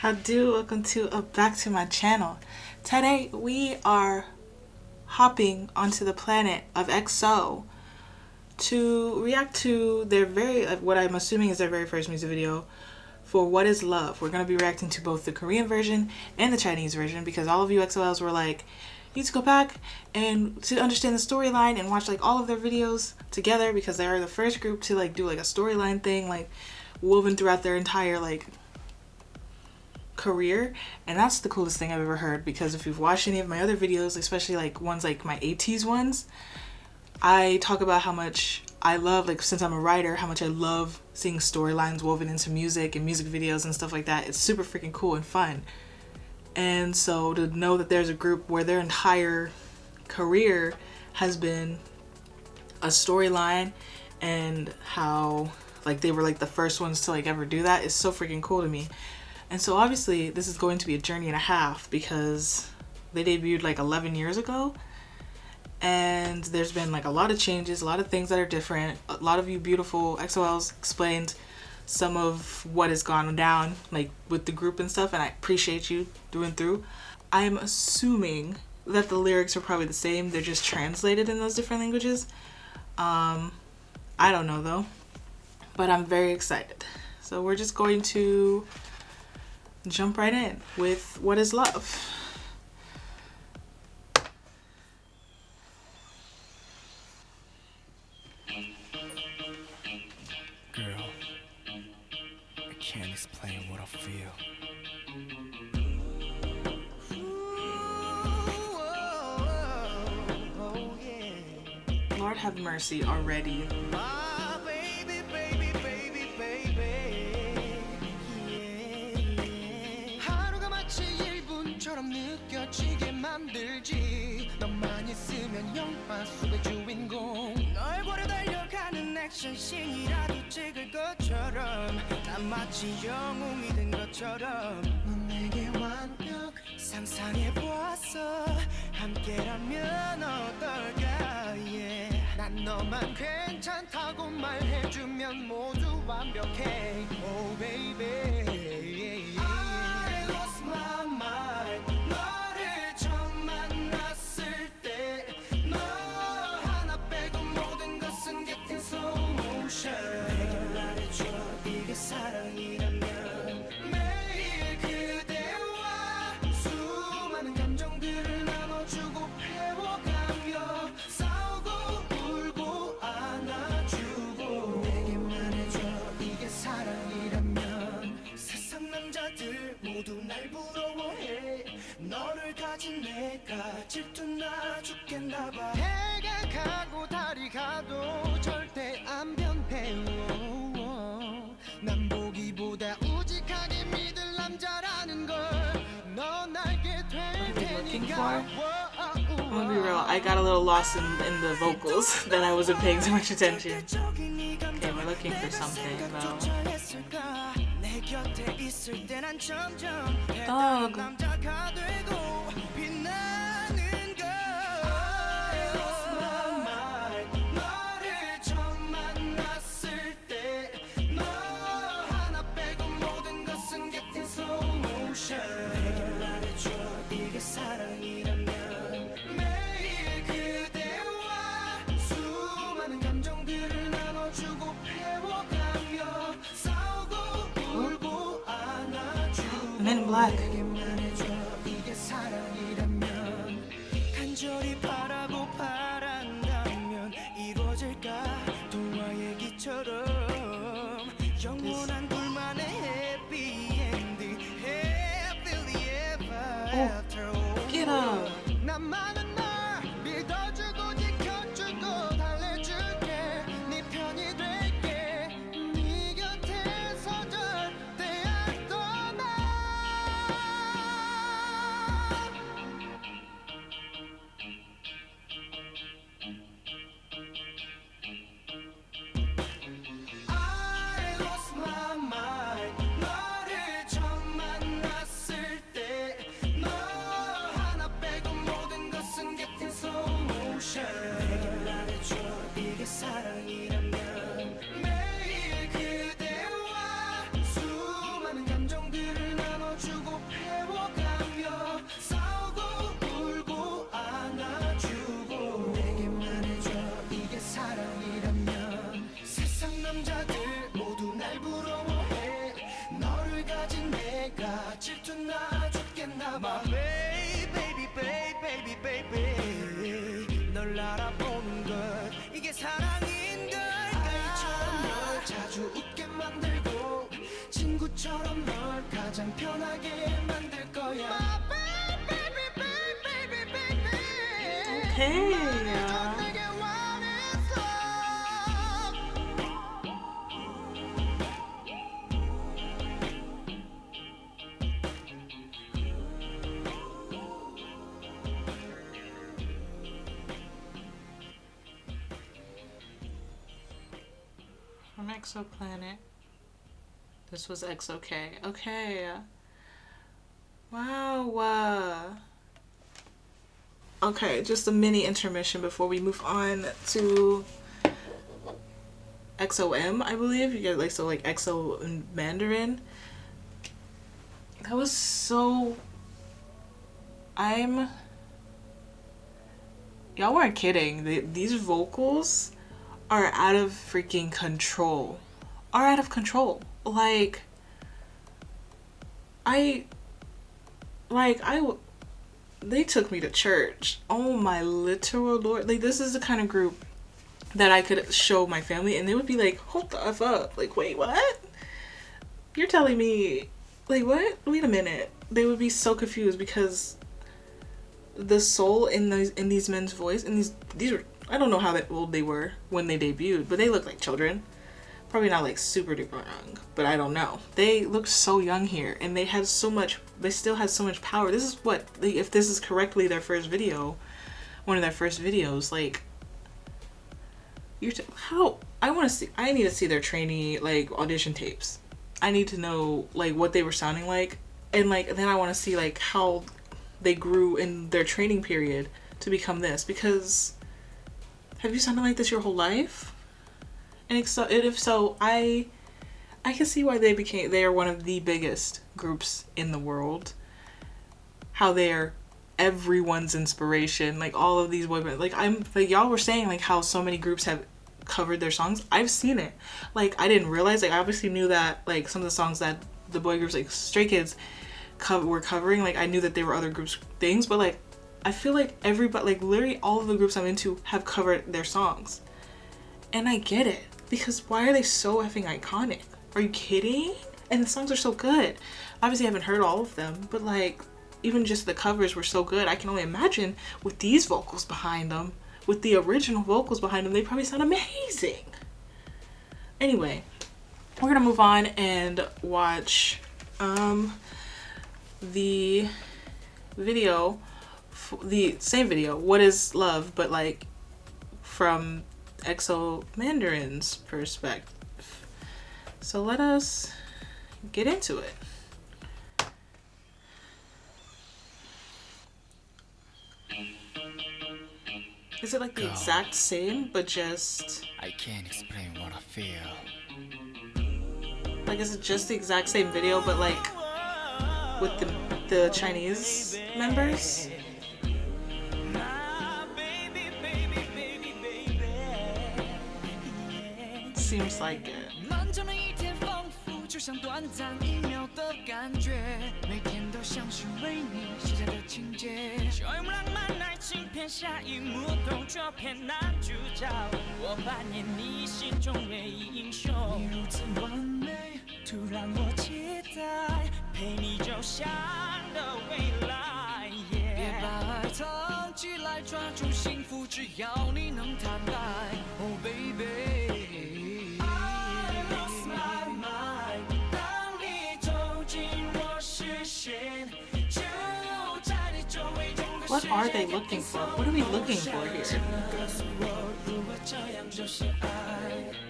How do? Welcome to back to my channel. Today we are hopping onto the planet of EXO to react to their what I'm assuming is their very first music video for What is Love. We're going to be reacting to both the Korean version and the Chinese version because all of you EXOLs were like, you need to go back and to understand the storyline and watch like all of their videos together because they are the first group to like do like a storyline thing like woven throughout their entire like career. And that's the coolest thing I've ever heard, because if you've watched any of my other videos, especially like ones like my 80s ones, I talk about how much I love, like since I'm a writer, how much I love seeing storylines woven into music and music videos and stuff like that. It's super freaking cool and fun. And so to know that there's a group where their entire career has been a storyline and how like they were like the first ones to like ever do that is so freaking cool to me. And so obviously this is going to be a journey and a half because they debuted like 11 years ago. And there's been like a lot of changes, a lot of things that are different. A lot of you beautiful EXO-Ls explained some of what has gone down like with the group and stuff, and I appreciate you through and through. I'm assuming that the lyrics are probably the same, they're just translated in those different languages. I don't know though, but I'm very excited. So we're just going to jump right in with What is Love. Girl, I can't explain what I feel. Lord have mercy already. 느껴지게 만들지. 너만 있으면 영화 속의 주인공. 널 보려 달려가는 액션씬이라도 찍을 것처럼 난 마치 영웅이 된 것처럼 넌 내게 완벽 상상해보았어. 함께라면 어떨까. yeah. 난 너만 괜찮다고 말해주면 모두 완벽해. Oh baby. I lost my mind. 너를 처음 만났을 때 너 하나 빼고 모든 것은 getting slow motion. 내게 말해줘 이게 사랑이라면. 매일 그대와 수많은 감정들을 나눠주고 배워가며 싸우고 울고 안아주고. 내게 말해줘 이게 사랑이라면. 세상 남자들 모두 날 부러워해. 너를 가진 내가 질투나 죽겠나봐. 해가 가고 달이 가도 절대 안 변해. 난 보기보다 우직하게 믿을 남자라는 걸. 넌 알게 될 테니까. I'm gonna be real, I got a little lost in the vocals that I wasn't paying too much attention. Okay, we're looking for something though. Dog. Men in Black. 간절히 바라고 바란다면 이루어질까. 동화 얘기처럼 영원한 둘만의 해피 엔딩. Happily ever after. Get up. 나만은 널 믿어주고 지켜주고 달래줄게. 네 편이 될게. 네 곁에서 절대 안 떠나. I lost my 처럼 널 가장 편하게 만들 거야. Okay. From Exoplanet. This was XOK. Okay. Wow. Okay, just a mini intermission before we move on to XOM, I believe. You get like, so like EXO in Mandarin. That was so... Y'all weren't kidding. These vocals are out of freaking control. Like, they took me to church. Oh my literal Lord. Like, this is the kind of group that I could show my family and they would be like, hold the F up. Like, wait, what? You're telling me, like, what? Wait a minute. They would be so confused because the soul in these men's voice, and these were, I don't know how old they were when they debuted, but they looked like children. Probably not like super duper young, but I don't know. They looked so young here, and they still had so much power. This is what, if this is correctly their first video, one of their first videos, like, I need to see their trainee, like, audition tapes. I need to know, like, what they were sounding like, and like, then I want to see like how they grew in their training period to become this, because have you sounded like this your whole life? And if so, I can see why they are one of the biggest groups in the world. How they're everyone's inspiration, like all of these boy bands. Like, y'all were saying like how so many groups have covered their songs. I've seen it. Like, I didn't realize, like, I obviously knew that like some of the songs that the boy groups like Stray Kids were covering, like I knew that there were other groups things, but like I feel like everybody, like literally all of the groups I'm into have covered their songs. And I get it, because why are they so effing iconic? Are you kidding? And the songs are so good. Obviously I haven't heard all of them, but like even just the covers were so good. I can only imagine with these vocals behind them, with the original vocals behind them, they probably sound amazing. Anyway, we're gonna move on and watch the video, the same video, What is Love, but like from EXO Mandarin's perspective. So let us get into it. Is it like the exact same, but just... I can't explain what I feel. Like, is it just the exact same video, but like with the Chinese members? Seems like it. Oh baby, I lost my mind. 当你走进我视线，就在你周围整个 What are they looking for? What are we looking for here? 告诉我，如果这样就是爱，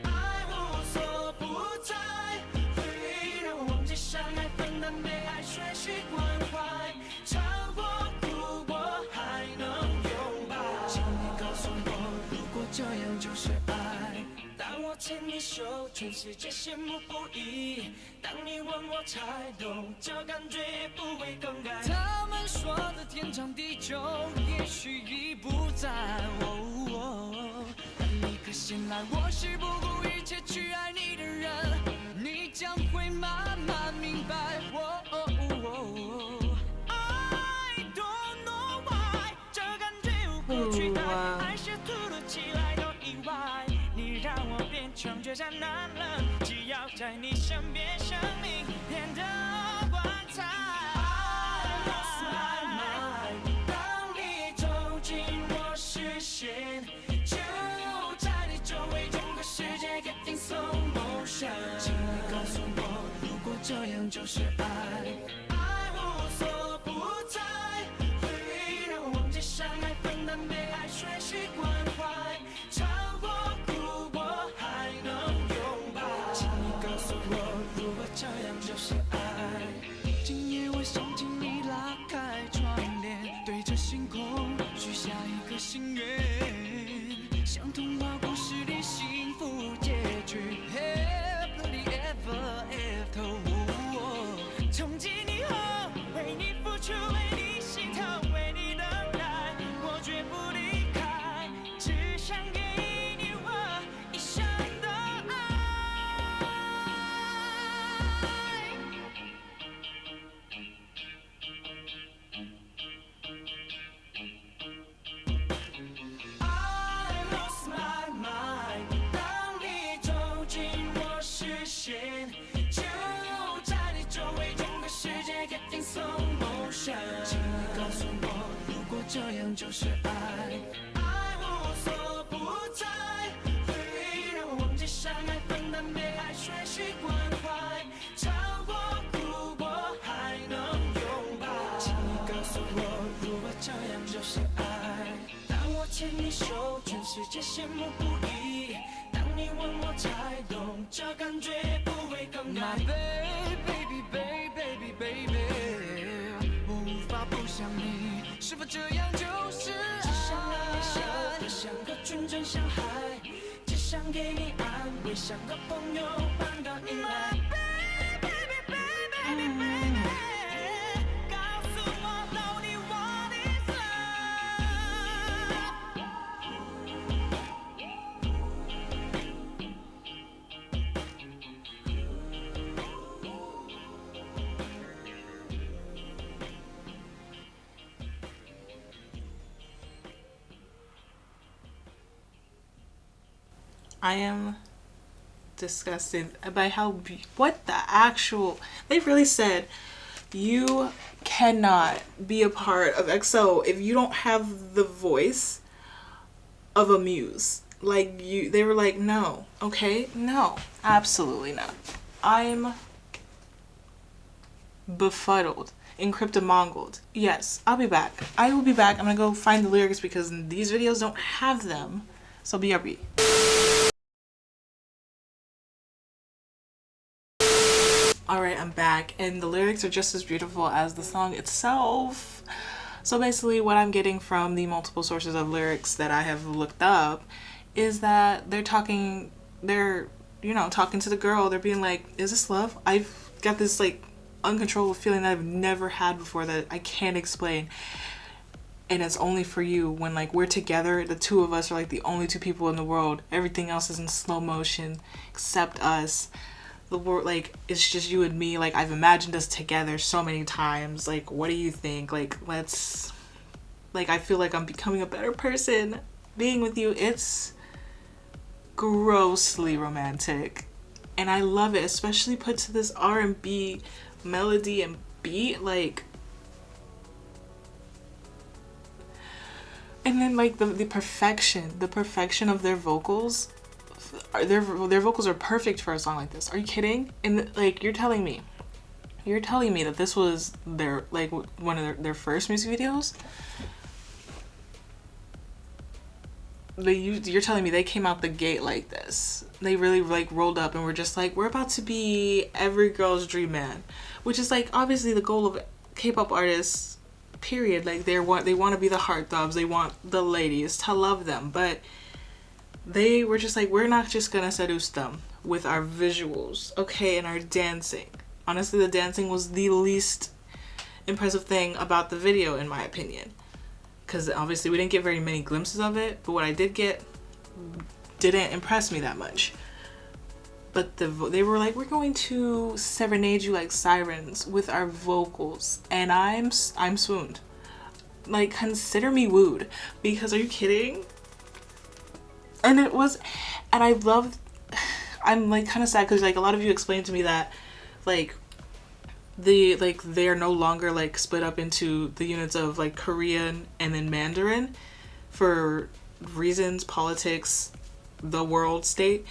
爱无所不在，会让我忘记相爱，分担被爱，学习关怀，唱过哭过还能拥抱。请你告诉我，如果这样就是爱。当我牵你手，全世界羡慕不已。当你吻我，才懂这感觉不会更改。他们说的天长地久，也许已不在。但一颗心来，我是不顾一切去爱你的人，你将会慢慢明白。I don't know why， 这感觉无可取代，爱是突如其来的意外。让我变成觉占难了，只要在你身边，生命变得光彩。I lost my mind， 当你走进我视线，就在你周围，整个世界 getting slow motion。请你告诉我，如果这样就是爱，爱无所不在，会让我忘记相爱，分担被爱，学习关怀，超过哭过还能拥抱。请你告诉我，如果这样就是爱。今夜我想请你拉开窗帘，对着星空许下一个心愿，像童话故事里幸福结局 ，Happily ever after。从今以后，为你付出，为你心疼，为你等待，我绝不离开，只想给你我一生的爱。I lost my mind， 当你走进我视线，就在你周围，整个世界 getting slow motion。请你告诉我，如果这样就是爱，爱无所不在，会让我忘记相爱，分担被爱，学习关怀，超过哭过还能拥抱。请你告诉我，如果这样就是爱。当我牵你手，全世界羡慕不已。当你问我才懂，这感觉不会更改。My baby baby baby， 我无法不想你，是否这样就是爱？只想让你笑得像个纯真小孩，只想给你安慰，像个朋友般的依赖。My baby baby baby， 告诉我到底 what is I am disgusted by how what the actual they've really said you cannot be a part of EXO if you don't have the voice of a muse. Like they were like, no, okay, no, absolutely not. I'm befuddled, encryptomongled. Yes, I'll be back. I will be back. I'm gonna go find the lyrics because these videos don't have them. So BRB. Alright, I'm back, and the lyrics are just as beautiful as the song itself. So basically what I'm getting from the multiple sources of lyrics that I have looked up is that they're talking to the girl. They're being like, is this love? I've got this like uncontrollable feeling that I've never had before that I can't explain. And it's only for you. When like we're together, the two of us are like the only two people in the world. Everything else is in slow motion except us. The world, like, it's just you and me. Like, I've imagined us together so many times. Like, what do you think? Like, let's, like, I feel like I'm becoming a better person being with you. It's grossly romantic, and I love it, especially put to this R&B melody and beat. Like, and then like the perfection of their vocals. Their vocals are perfect for a song like this. Are you kidding? And like you're telling me that this was their like one of their first music videos? You're telling me they came out the gate like this? They really like rolled up and were just like, we're about to be every girl's dream man, which is like obviously the goal of K-pop artists. Period. Like they want to be the heartthrobs. They want the ladies to love them, but they were just like, we're not just gonna seduce them with our visuals, okay, and our dancing. Honestly, the dancing was the least impressive thing about the video, in my opinion. Because obviously we didn't get very many glimpses of it, but what I did get didn't impress me that much. But they were like, we're going to serenade you like sirens with our vocals. And I'm swooned. Like, consider me wooed. Because are you kidding? And I I'm like kind of sad because like a lot of you explained to me that like they're no longer like split up into the units of like Korean and then Mandarin for reasons, politics, the world state.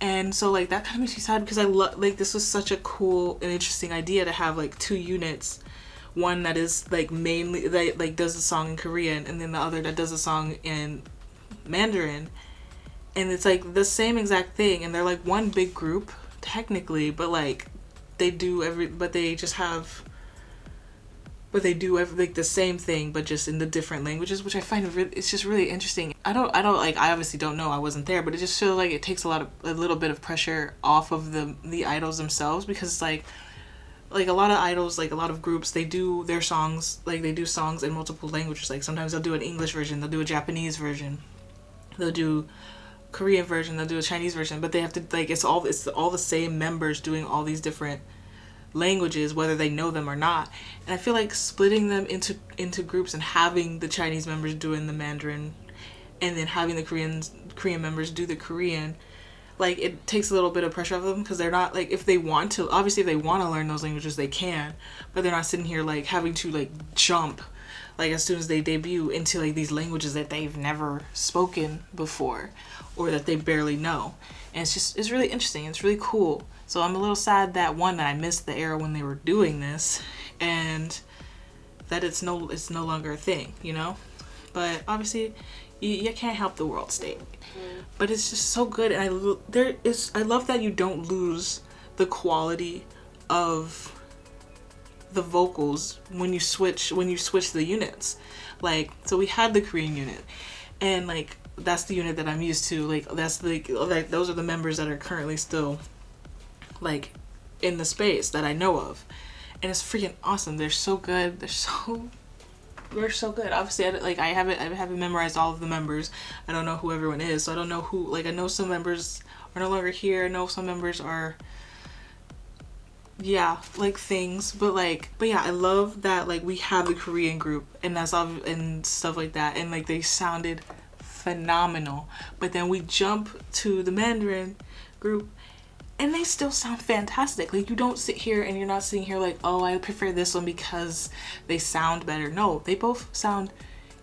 And so like that kind of makes me sad because I love like this was such a cool and interesting idea to have like two units, one that is like mainly that like does the song in Korean and then the other that does the song in Mandarin. And it's like the same exact thing and they're like one big group technically, but like they do like the same thing but just in the different languages, which I find it's just really interesting. I don't like, I obviously don't know, I wasn't there, but it just feels like it takes a little bit of pressure off of the idols themselves, because it's like a lot of idols, like a lot of groups, they do their songs, like they do songs in multiple languages. Like sometimes they'll do an English version, they'll do a Japanese version, they'll do Korean version, they'll do a Chinese version, but they have to like it's all the same members doing all these different languages, whether they know them or not. And I feel like splitting them into groups and having the Chinese members doing the Mandarin and then having the Korean members do the Korean, like it takes a little bit of pressure off them, because they're not like, if they want to learn those languages they can, but they're not sitting here like having to like jump like as soon as they debut into like these languages that they've never spoken before or that they barely know. And it's really interesting, it's really cool. So I'm a little sad that I missed the era when they were doing this, and that it's no longer a thing, you know. But obviously you can't help the world state. But it's just so good, and I love that you don't lose the quality of the vocals when you switch the units. Like, so we had the Korean unit, and like that's the unit that I'm used to. Like that's like those are the members that are currently still like in the space that I know of, and it's freaking awesome. They're so good. They're so good. Obviously, I haven't memorized all of the members. I don't know who everyone is, so I don't know who. Like I know some members are no longer here. I know some members are. Yeah, like things, but yeah, I love that like we have the Korean group and that's all and stuff like that, and like they sounded phenomenal. But then we jump to the Mandarin group and they still sound fantastic. Like you don't sit here and you're not sitting here like, oh, I prefer this one because they sound better. No, they both sound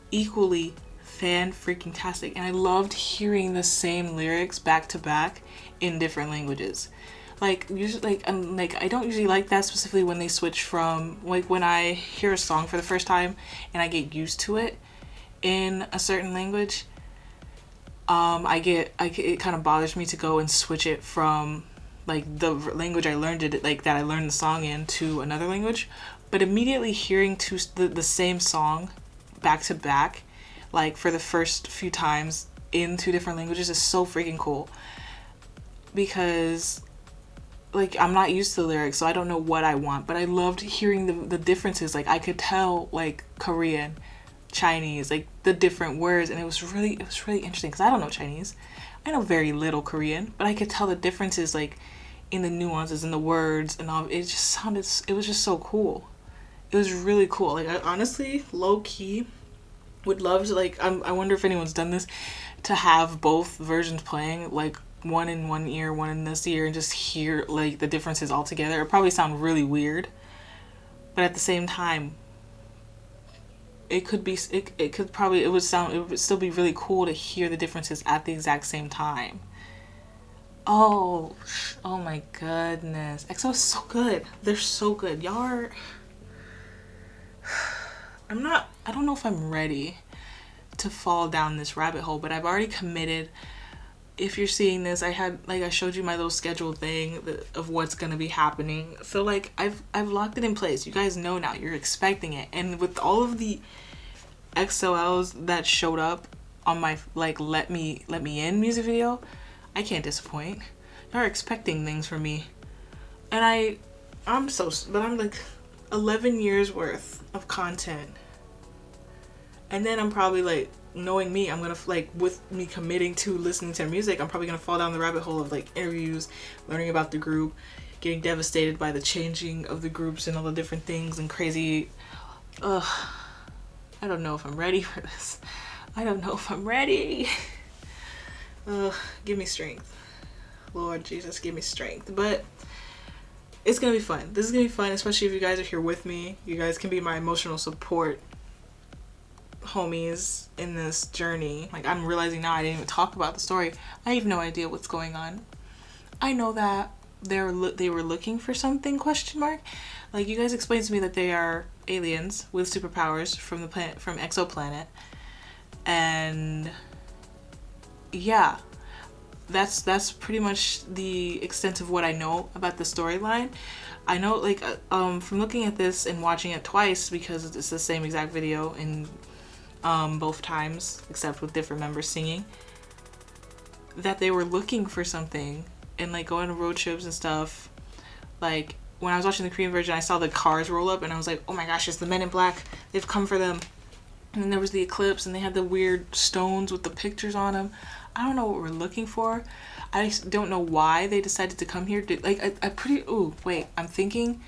equally fan-freaking-tastic, and I loved hearing the same lyrics back to back in different languages. Like usually I don't usually like that, specifically when they switch from like when I hear a song for the first time and I get used to it in a certain language. It kind of bothers me to go and switch it from like the language I learned it, like that I learned the song in, to another language. But immediately hearing the same song back to back, like for the first few times in two different languages, is so freaking cool, because like I'm not used to the lyrics, so I don't know what I want, but I loved hearing the differences. Like I could tell like Korean, Chinese, like the different words, and it was really interesting, because I don't know Chinese. I know very little Korean, but I could tell the differences like in the nuances in the words and all. It was just so cool. It was really cool. Like I honestly, low key, would love to like, I wonder if anyone's done this, to have both versions playing, like one in one ear, one in this ear, and just hear like the differences all together. It probably sound really weird, but at the same time, it would still be really cool to hear the differences at the exact same time. Oh my goodness, EXO is so good. They're so good. Y'all are. I don't know if I'm ready to fall down this rabbit hole, but I've already committed. If you're seeing this, I showed you my little schedule thing of what's gonna be happening. So like I've locked it in place. You guys know now. You're expecting it. And with all of the XOLs that showed up on my like let me in music video, I can't disappoint. You're expecting things from me, and I'm like 11 years worth of content, and then I'm probably like, knowing me, I'm gonna like, with me committing to listening to music, I'm probably gonna fall down the rabbit hole of like interviews, learning about the group, getting devastated by the changing of the groups and all the different things and crazy. I don't know if I'm ready for this. I don't know if I'm ready. Give me strength. Lord Jesus, give me strength. But it's gonna be fun. This is gonna be fun, especially if you guys are here with me. You guys can be my emotional support homies in this journey. Like, I'm realizing now I didn't even talk about the story. I have no idea what's going on. I know that they were looking for something, question mark. Like, you guys explained to me that they are aliens with superpowers from the planet, from exoplanet. And yeah, that's pretty much the extent of what I know about the storyline. I know, like, from looking at this and watching it twice, because it's the same exact video in both times, except with different members singing, that they were looking for something and like going on road trips and stuff. Like, when I was watching the Korean version, I saw the cars roll up and I was like, oh my gosh, it's the Men in Black. They've come for them. And then there was the eclipse and they had the weird stones with the pictures on them. I don't know what we're looking for. I just don't know why they decided to come here. I'm thinking,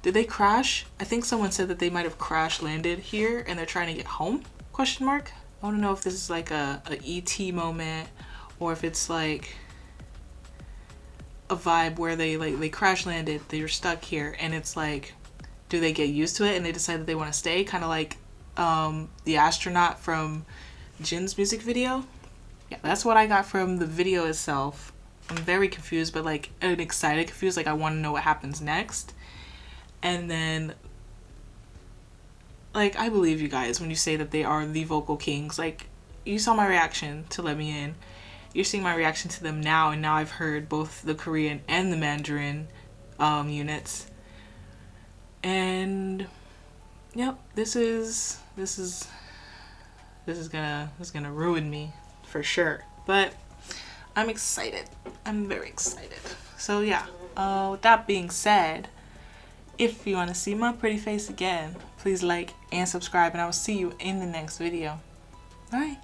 did they crash? I think someone said that they might have crash landed here and they're trying to get home, question mark. I want to know if this is like a ET moment, or if it's like a vibe where they crash landed, they were stuck here, and it's like, do they get used to it and they decide that they want to stay, kind of like the astronaut from Jin's music video. Yeah, that's what I got from the video itself. I'm very confused, but like excited confused, like I want to know what happens next. And then, like, I believe you guys when you say that they are the vocal kings. Like, you saw my reaction to Let Me In. You're seeing my reaction to them now, and now I've heard both the Korean and the Mandarin units. And yep, this is gonna ruin me for sure. But I'm excited. I'm very excited. So yeah, with that being said, if you want to see my pretty face again, please like and subscribe, and I will see you in the next video. Bye.